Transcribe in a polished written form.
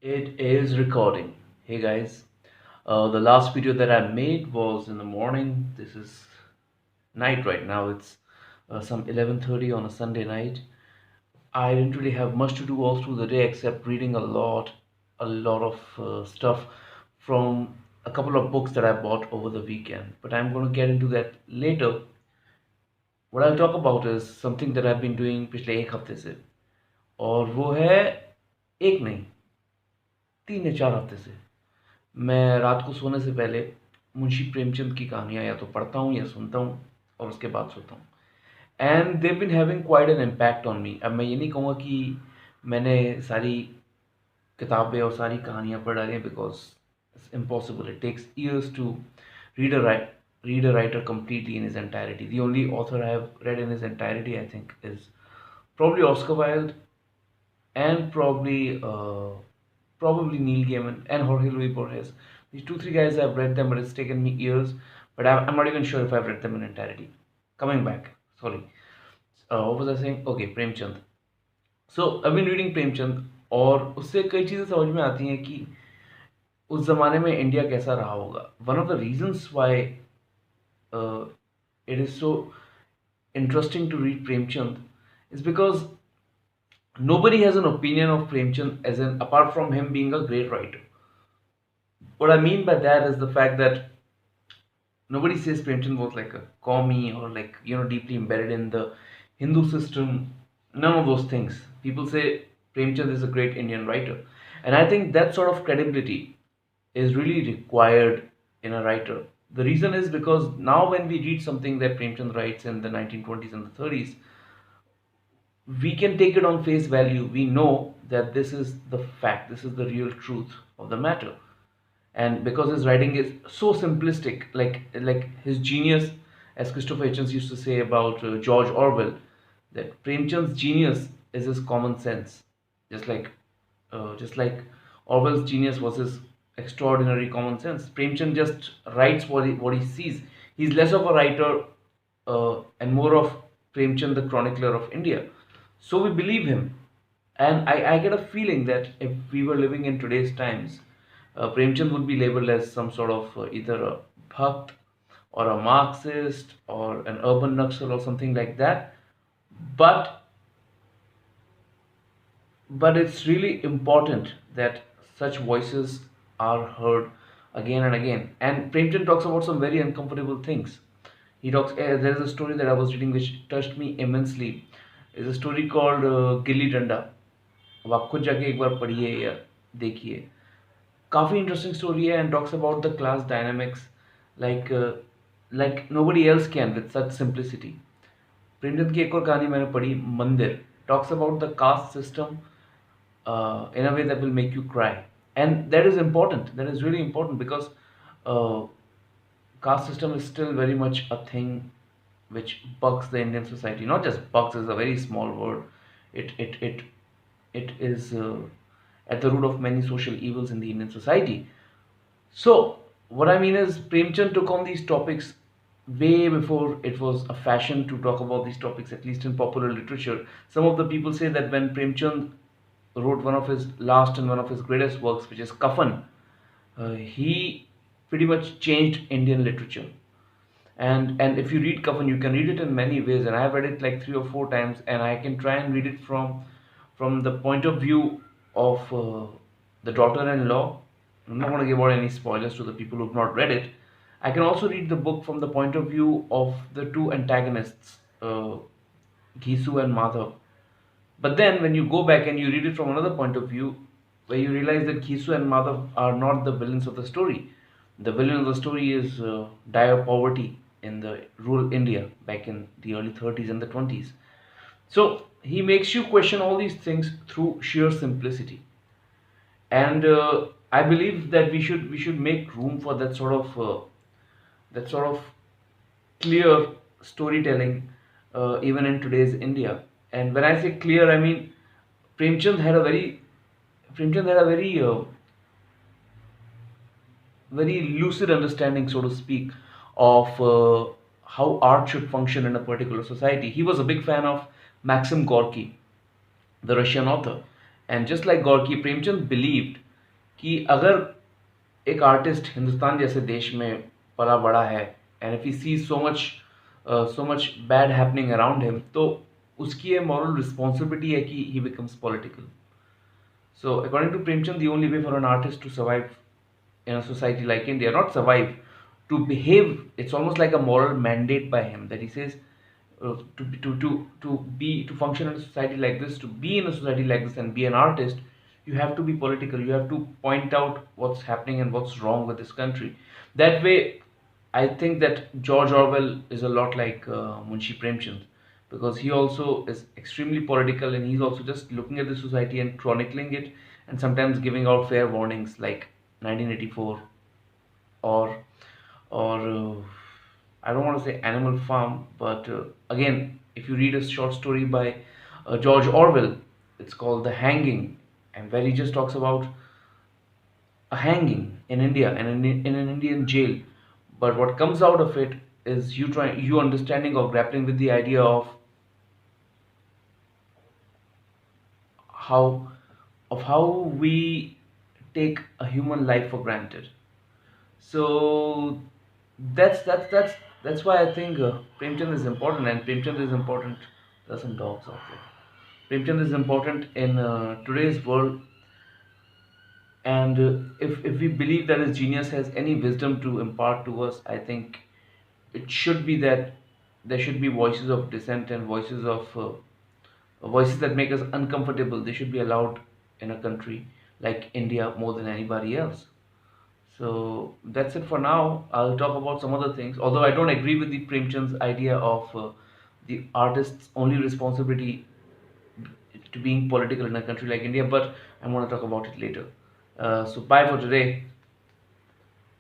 It is recording. Hey guys, the last video that I made was in the morning. This is night right now. It's some 11:30 on a Sunday night. I didn't really have much to do all through the day except reading a lot of stuff from a couple of books that I bought over the weekend. But I'm going to get into that later. What I'll talk about is something that I've been doing पिछले एक हफ्ते से और वो है एक नहीं 3 या 4 हफ्ते से मैं रात को सोने से पहले मुंशी प्रेमचंद की कहानियाँ या तो पढ़ता हूँ या सुनता हूँ और उसके बाद सोता हूँ and they've been having quite an impact on me. अब मैं ये नहीं कहूँगा कि मैंने सारी किताबें और सारी कहानियाँ पढ़ डाली हैं because it's impossible, it takes years to read read a writer completely in his entirety. The only author I have read in his entirety, I think, is probably Oscar Wilde and probably Neil Gaiman and Jorge Luis Borges. These two, three guys I've read them, but it's taken me years. But I'm not even sure if I've read them in entirety. Coming back, sorry. What was I saying? Okay, Premchand. So I've been reading Premchand, और उससे कई चीज़ें समझ में आती हैं कि उस ज़माने में इंडिया कैसा रहा होगा. One of the reasons why it is so interesting to read Premchand is because nobody has an opinion of Premchand as an apart from him being a great writer. What I mean by that is the fact that nobody says Premchand was like a commie or like deeply embedded in the Hindu system. None of those things. People say Premchand is a great Indian writer, and I think that sort of credibility is really required in a writer. The reason is because now when we read something that Premchand writes in the 1920s and the 30s, we can take it on face value. We know that this is the fact, this is the real truth of the matter. And because his writing is so simplistic, like his genius, as Christopher Hitchens used to say about George Orwell, that Premchand's genius is his common sense, just like Orwell's genius was his extraordinary common sense. Premchand just writes what he sees. He's less of a writer and more of Premchand, the chronicler of India. So we believe him. And I get a feeling that if we were living in today's times, Premchand would be labeled as some sort of either a Bhakt or a Marxist or an urban Naxal or something like that. But it's really important that such voices are heard again and again. And Premchand talks about some very uncomfortable things. He talks. There is a story that I was reading which touched me immensely. It's a story called gilli danda. अब आप खुद जाके एक बार पढ़िए या देखिए. काफ़ी interesting story है and talks about the class dynamics like nobody else can with such simplicity. Premchand की एक और कहानी मैंने पढ़ी, मंदिर, talks about the caste system in a way that will make you cry. And that is important. That is really important because uh, caste system is still very much a thing which bugs the Indian society. Not just bugs is a very small word. It is at the root of many social evils in the Indian society. So what I mean is Premchand took on these topics way before it was a fashion to talk about these topics, at least in popular literature. Some of the people say that when Premchand wrote one of his last and one of his greatest works, which is Kafan, he pretty much changed Indian literature. And if you read Kafan, you can read it in many ways, and I have read it like 3 or 4 times, and I can try and read it from the point of view of the daughter-in-law. I'm not going to give out any spoilers to the people who have not read it. I can also read the book from the point of view of the two antagonists, Ghisu and Madhav. But then when you go back and you read it from another point of view, where you realize that Ghisu and Madhav are not the villains of the story. The villain of the story is dire poverty in the rural India back in the early 30s and the 20s. So he makes you question all these things through sheer simplicity. And I believe that we should make room for that sort of clear storytelling even in today's India. And when I say clear, I mean Premchand had a very Premchand had a very lucid understanding, so to speak, of how art should function in a particular society. He was a big fan of Maxim Gorky, the Russian author. And just like Gorky, Premchand believed कि अगर एक artist Hindustan जैसे देश में पला बड़ा है, and if he sees so much bad happening around him, तो उसकी ये मॉरल रिस्पॉन्सिबिलिटी है कि ही becomes political. So, according to Premchand, the only way for an artist to survive in a society like India, not survive, to behave, it's almost like a moral mandate by him that he says to function in a society like this, to be in a society like this and be an artist, you have to be political. You have to point out what's happening and what's wrong with this country. That way, I think that George Orwell is a lot like Munshi Premchand, because he also is extremely political and he's also just looking at the society and chronicling it, and sometimes giving out fair warnings like 1984, or I don't want to say Animal Farm, but again, if you read a short story by George Orwell, it's called The Hanging, and where he just talks about a hanging in India and in an Indian jail. But what comes out of it is you understanding or grappling with the idea how how we take a human life for granted. So that's why I think Premchand is important, and Premchand is important. There are some dogs out there. Premchand is important in today's world, and if we believe that his genius has any wisdom to impart to us, I think it should be that there should be voices of dissent and voices that make us uncomfortable. They should be allowed in a country like India more than anybody else. So that's it for now. I'll talk about some other things. Although I don't agree with the Premchand's idea of the artist's only responsibility to being political in a country like India, but I'm going to talk about it later. So bye for today.